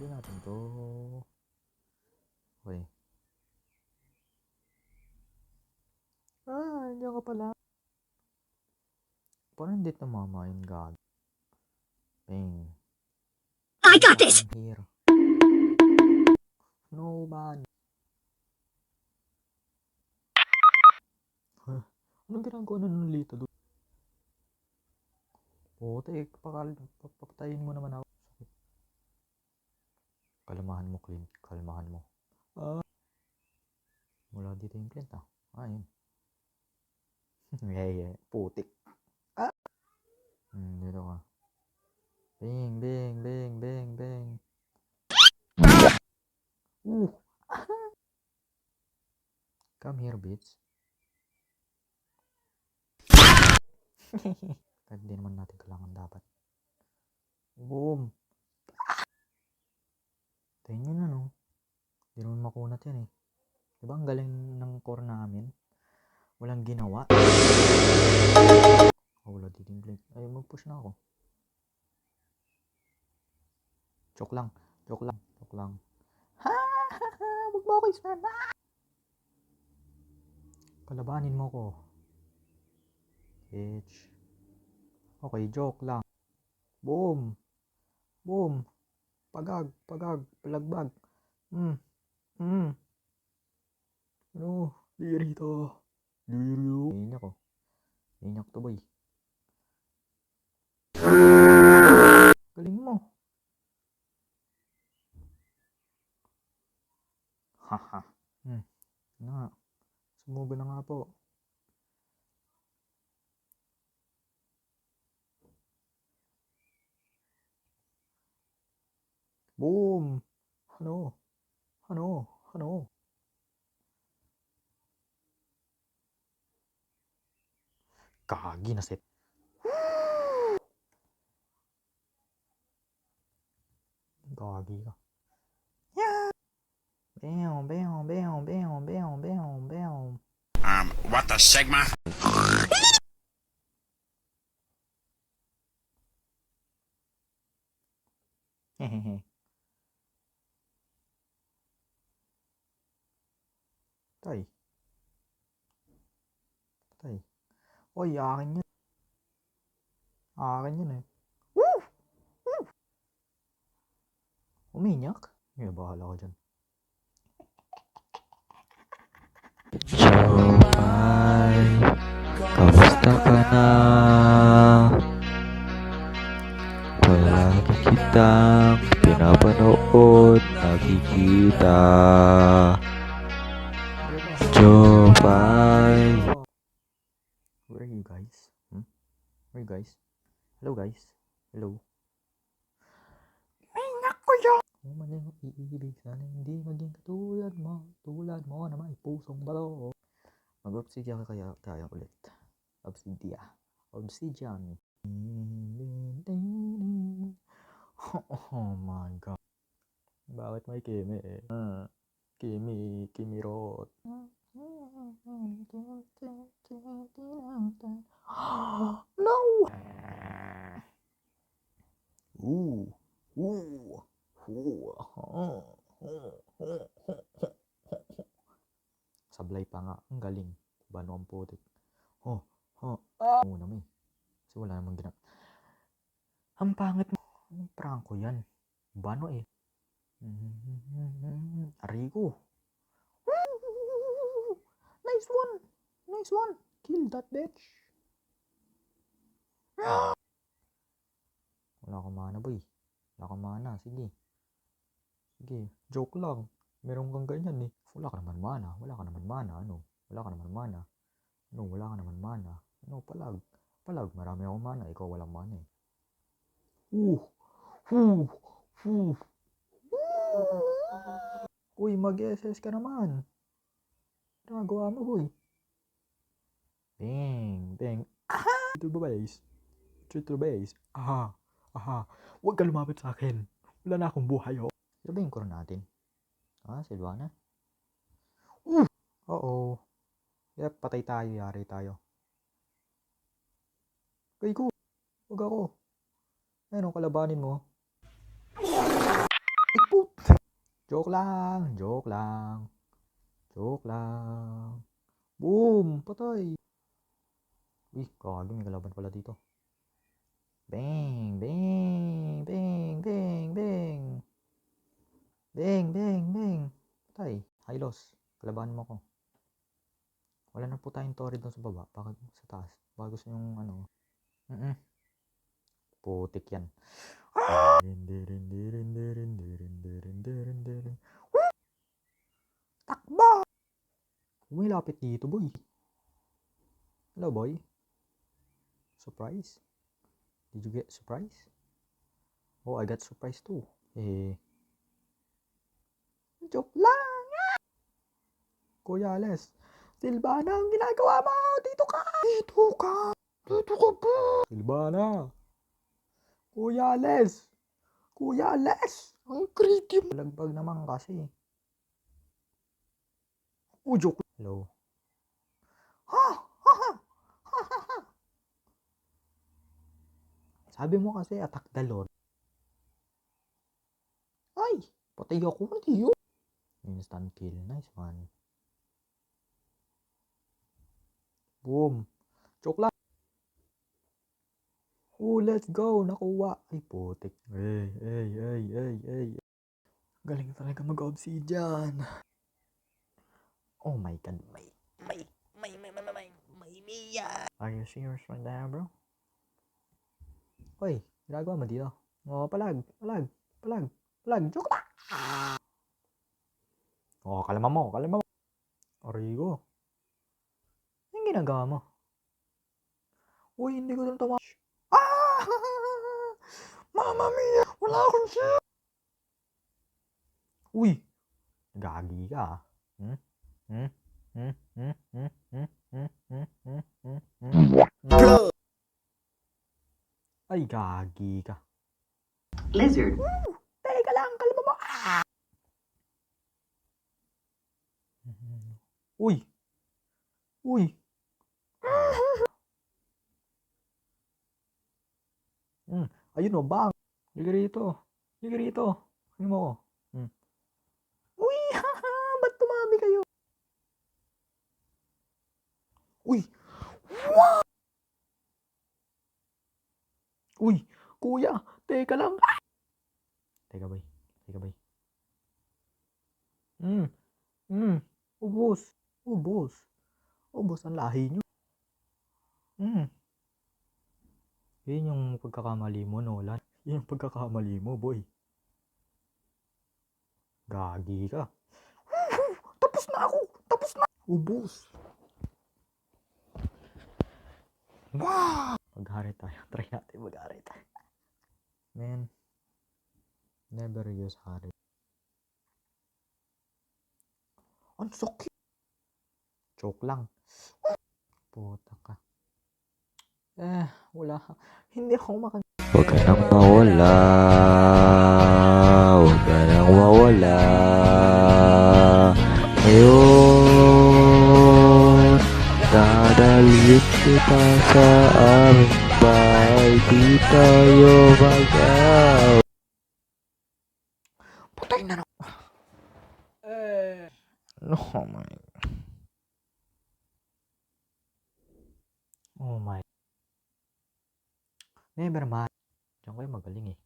Hindi natin to. Okay. Hindi ako pala. Paano hindi namama yung god? Bang. I got this! I'm here. No man. Anong ginagawa na ng Lito doon? Putik, papatayin mo naman ako. Sakit. Kalmahan mo, Clint. Kalmahan mo. Wala dito yung Clint ah. Yun. Yeah. Putik. Dito ka. Bing, bing, bing, bing, bing. Come here, bitch. Kahit di naman natin kailangan dapat. Boom. Tayo nyo na, no? Di naman makunat yan eh. Diba ang galing ng core namin? Walang ginawa. Wala dito yung blink. Ay, mag-push na ako. Joke lang. Joke lang. Joke lang. Wag mo ako ispan. Kalabanin mo ko. Bitch. Okay, joke lang. Boom. Boom. Pagag. Pagag. Palagbag. Ano? Diri to. Diri. Inyak ko. Inyak to, boy. Galing mo. Haha. Na. Sumubo na nga po. Boom. Ano? Ano? Ano? Kagi na set. Gagi ka. Yeah. Bam, bam, bam, bam, bam, bam, bam. What the Sigma? Hehehe. Tay. Tay. Oy, akin yun. Akin yun eh. Woo! Woo! Uminyak? Bahala ko dyan. Jomay, kamusta ka na? Palagi kitang pinapanood, nakikita. Jomay. Where are you guys? Where are you guys? Hello guys. Hello. Ay, naku yun! Maling iibig, sana hindi maging katulad mo. Tulad mo na may pusong bato. Mag-obsidian kaya tayo ulit. Obsidian. Oh my god. Bakit may Kimi eh? Kimi Rot. No! Sablay pa nga. Ang galing. Bano ang putik. Muna mo eh. Kasi wala namang ginap. Ang pangit mo. Anong prangko yan? Bano eh. Arigo. Nice one. Nice one. Kill that bitch. Wala akong mana boy. Wala akong mana. Sige. Sige. Joke lang. Meron kang ganyan eh. Wala ka naman mana. Wala ka naman mana. Ano? Wala ka naman mana. Ano? Wala ka naman mana. Ano? Palag. Palag. Marami akong mana. Ikaw walang mana eh. Uy, mag-SS ka naman. Nagawa mo, boy. Bang, bang. Aha! Ito ba base? Ito base. Aha. Aha. Huwag ka lumapit sa akin. Wala na akong buhay, oh. Ito ba yung core natin? Silvana? Oo. Yep, patay tayo. Yari tayo. Kay ko. Huwag ako. Ayun, kalabanin mo. Joke lang. Joke lang. Joke lang. Boom! Patay. Uy, kagagi. May kalaban pala dito. Bang! Bang! Bang! Bang! Bang! Bang! Bang! Bang! Patay. Hylos. Kalabanan mo ko. Wala na po tayong torre doon sa baba. Bakit sa taas? Baka gusto yung ano. Putik yan. Takbo! Lumilapit dito, boy. Hello, boy. Surprise? Did you get surprise? Oh, I got surprise too. Eh. Joke lang! Kuya Les. Silvana, ang ginagawa mo! Dito ka! Dito ka! Dito ka po! Silvana! Kuya Les! Kuya Les! Ang creepy! Lagbag naman kasi. Oh, joke. Hello. Ha! Ha! Ha! Ha! Ha! Sabi mo kasi attack the Lord. Ay! Patay ako. Hindi yun. Instant kill. Nice one. Boom. Joke lang. Oh, let's go. Nakuha. Ay, putik. Ay. Galing talaga mag-obsidian. Oh my god. May Mia. Are you serious right now, bro? Hoy, ginagawa mo dito? Oh, palag. Joke lang. Oh, kalma mo. Origo. Anong ginagawa mo? Uy, hindi ko doon tawa. Ah! Mama mia! Wala akong siya! Uy! Gagi ka. Ay, gagi ka. Lizard. Teka lang, kalma mo. Uy! Ayun o, bang! Liga rito. Ano mo ko? Uy! Ba't tumami kayo? Uy! Wow! Uy! Kuya! Teka lang! Teka bay. Ubos ang lahi nyo. Yun yung pagkakamali mo, Nolan. Yun yung pagkakamali mo, boy. Gagi ka. Tapos na ako! Ubos. Wow! Maghari tayo. Try natin maghari tayo. Man. Never use hari. Ang sakit. Joke lang. Puta ka. Wala. Hindi ako makan... Huwag ka nang mawala. Ngayon, dadalhin kita sa aming bahay. Di tayo magaw. Putay na no. Oh my. Never mind. Diyan kayo magaling eh.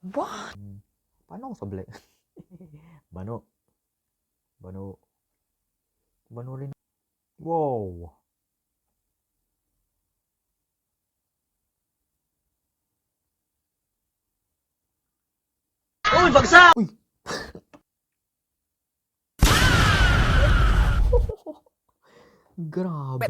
What? Paano ako sablay? Bano rin. Wow. Uy, bagsak! Uy. Grabe.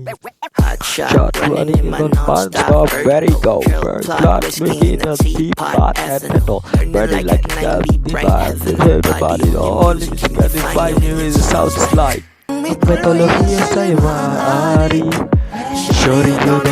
Shot running on non-stop, ready go. First blood, begin a deep cut and middle. Burning like a gas device. Everybody on the 25 new is a south slide. Ang metodolohiya sa'yo maaari. Sure you know